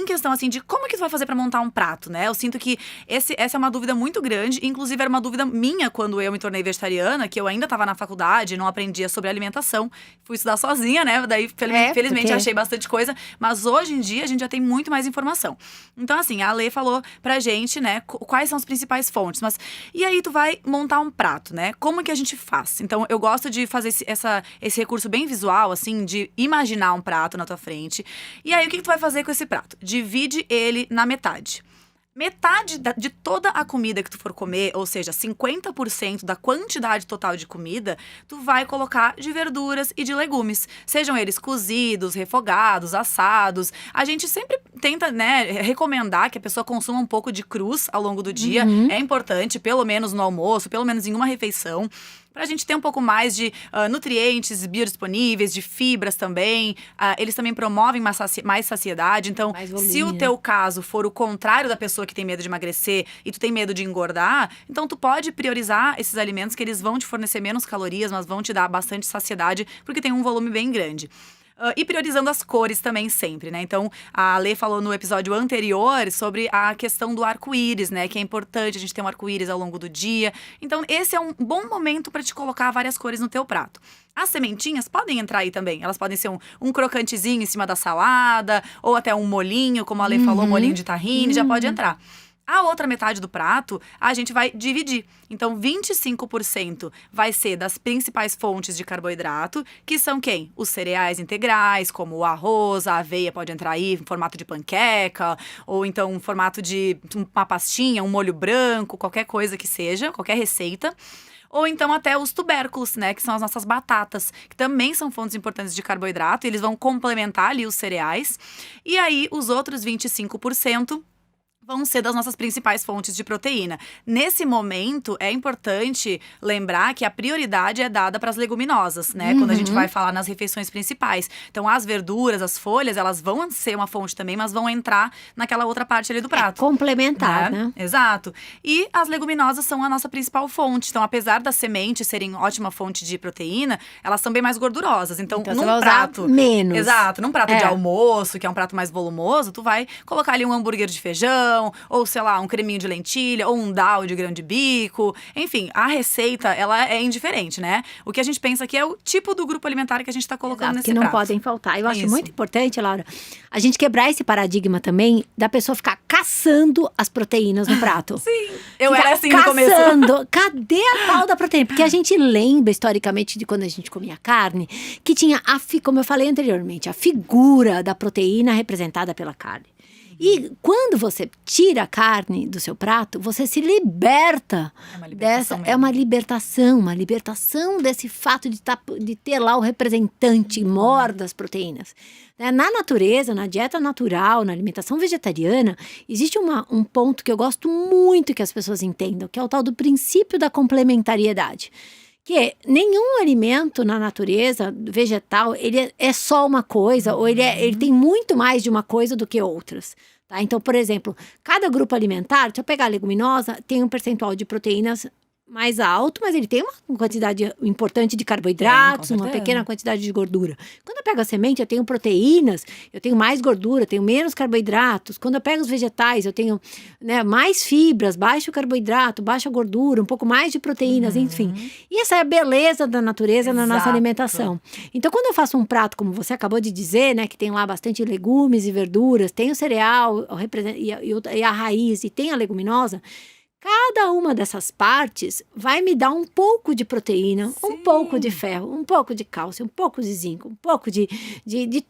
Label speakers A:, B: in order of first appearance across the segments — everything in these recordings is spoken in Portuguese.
A: Em questão, assim, de como que tu vai fazer pra montar um prato, né? Eu sinto que essa é uma dúvida muito grande. Inclusive, era uma dúvida minha quando eu me tornei vegetariana, que eu ainda tava na faculdade, não aprendia sobre alimentação. Fui estudar sozinha, né? Daí, felizmente,
B: porque-
A: achei bastante coisa. Mas hoje em dia, a gente já tem muito mais informação. Então, assim, a Lê falou pra gente, né, quais são as principais fontes. Mas, e aí, tu vai montar um prato, né? Como que a gente faz? Então, eu gosto de fazer esse recurso bem visual, assim, de imaginar um prato na tua frente. E aí, o que tu vai fazer com esse prato? Divide ele na metade. Metade de toda a comida que tu for comer, ou seja, 50% da quantidade total de comida, tu vai colocar de verduras e de legumes. Sejam eles cozidos, refogados, assados. A gente sempre tenta, né, recomendar que a pessoa consuma um pouco de crus ao longo do dia. É importante, pelo menos no almoço, pelo menos em uma refeição. Pra gente ter um pouco mais de nutrientes biodisponíveis, de fibras também. Eles também promovem mais saciedade. Então,
B: Mais volume,
A: se o
B: né?
A: teu caso for o contrário da pessoa que tem medo de emagrecer e tu tem medo de engordar, então tu pode priorizar esses alimentos que eles vão te fornecer menos calorias, mas vão te dar bastante saciedade, porque tem um volume bem grande. E priorizando as cores também sempre, né? Então, a Lê falou no episódio anterior sobre a questão do arco-íris, né? Que é importante a gente ter um arco-íris ao longo do dia. Então, esse é um bom momento para te colocar várias cores no teu prato. As sementinhas podem entrar aí também. Elas podem ser um crocantezinho em cima da salada, ou até um molinho, como a Lê falou, molinho de tahine, já pode entrar. A outra metade do prato, a gente vai dividir. Então, 25% vai ser das principais fontes de carboidrato, que são quem? Os cereais integrais, como o arroz, a aveia pode entrar aí em formato de panqueca, ou então em formato de uma pastinha, um molho branco, qualquer coisa que seja, qualquer receita. Ou então até os tubérculos, né, que são as nossas batatas, que também são fontes importantes de carboidrato, e eles vão complementar ali os cereais. E aí, os outros 25% vão ser das nossas principais fontes de proteína. Nesse momento, é importante lembrar que a prioridade é dada para as leguminosas, né? Quando a gente vai falar nas refeições principais. Então, as verduras, as folhas, elas vão ser uma fonte também, mas vão entrar naquela outra parte ali do prato.
B: Complementar, né?
A: Exato. E as leguminosas são a nossa principal fonte. Então, apesar das sementes serem ótima fonte de proteína, elas são bem mais gordurosas. Então
B: Então,
A: num
B: você vai usar
A: prato…
B: menos.
A: Exato. Num prato de almoço, que é um prato mais volumoso, tu vai colocar ali um hambúrguer de feijão, ou sei lá, um creminho de lentilha, ou um dal de grão de bico. Enfim, a receita, ela é indiferente, né? O que a gente pensa aqui é o tipo do grupo alimentar que a gente tá colocando
B: Exato,
A: nesse
B: que não
A: prato.
B: podem faltar. Eu acho
A: Isso.
B: muito importante, Laura, a gente quebrar esse paradigma também da pessoa ficar caçando as proteínas no prato.
A: Sim, eu
B: Ficar
A: era assim no começo.
B: caçando. Cadê a tal da proteína? Porque a gente lembra historicamente de quando a gente comia carne, que tinha, como eu falei anteriormente, a figura da proteína representada pela carne. E quando você tira a carne do seu prato, você se liberta
A: É uma libertação
B: dessa.
A: mesmo.
B: É uma libertação desse fato de ter lá o representante maior das proteínas. Na natureza, na dieta natural, na alimentação vegetariana, existe um ponto que eu gosto muito que as pessoas entendam, que é o tal do princípio da complementariedade. Que nenhum alimento na natureza vegetal, ele é só uma coisa, ou ele tem muito mais de uma coisa do que outras. Tá? Então, por exemplo, cada grupo alimentar, se eu pegar a leguminosa, tem um percentual de proteínas mais alto, mas ele tem uma quantidade importante de carboidratos,
A: Tem, com
B: uma
A: certeza.
B: pequena quantidade de gordura. Quando eu pego a semente, eu tenho proteínas, eu tenho mais gordura, tenho menos carboidratos. Quando eu pego os vegetais, eu tenho, né, mais fibras, baixo carboidrato, baixa gordura, um pouco mais de proteínas, enfim. E essa é a beleza da natureza na nossa
A: Exato.
B: alimentação. Então, quando eu faço um prato, como você acabou de dizer, né, que tem lá bastante legumes e verduras, tem o cereal e a raiz e tem a leguminosa, cada uma dessas partes vai me dar um pouco de proteína, um pouco de ferro, um pouco de cálcio, um pouco de zinco, um pouco de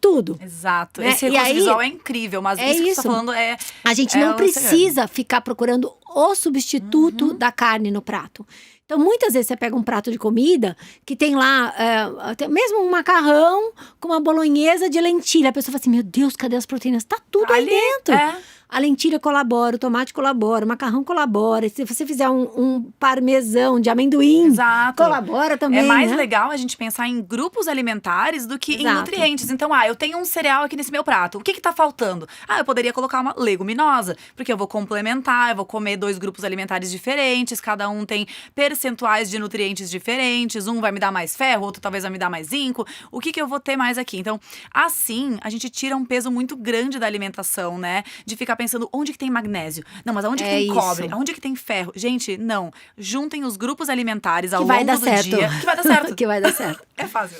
B: tudo.
A: Exato.
B: Né?
A: Esse
B: E
A: recurso
B: aí,
A: visual é incrível, mas
B: é
A: isso que você
B: isso.
A: tá falando é…
B: A gente
A: é
B: não
A: o
B: precisa ficar procurando o substituto da carne no prato. Então, muitas vezes você pega um prato de comida que tem lá, até mesmo um macarrão com uma bolonhesa de lentilha. A pessoa fala assim, meu Deus, cadê as proteínas? Tá tudo aí
A: Ali,
B: dentro.
A: é.
B: A lentilha colabora, o tomate colabora, o macarrão colabora. Se você fizer um parmesão de amendoim,
A: Exato.
B: colabora também,
A: É mais
B: né?
A: legal a gente pensar em grupos alimentares do que em
B: Exato.
A: nutrientes. Então, eu tenho um cereal aqui nesse meu prato. O que tá faltando? Eu poderia colocar uma leguminosa, porque eu vou complementar, eu vou comer 2 grupos alimentares diferentes, cada um tem percentuais de nutrientes diferentes, um vai me dar mais ferro, outro talvez vai me dar mais zinco. O que eu vou ter mais aqui? Então, assim, a gente tira um peso muito grande da alimentação, né? De ficar pensando, onde que tem magnésio? Não, mas aonde que
B: É
A: tem cobre?
B: isso.
A: Aonde que tem ferro? Gente, não. Juntem os grupos alimentares ao
B: Que vai
A: longo
B: dar
A: do
B: certo.
A: dia. Que vai dar certo.
B: Que vai dar certo.
A: É fácil.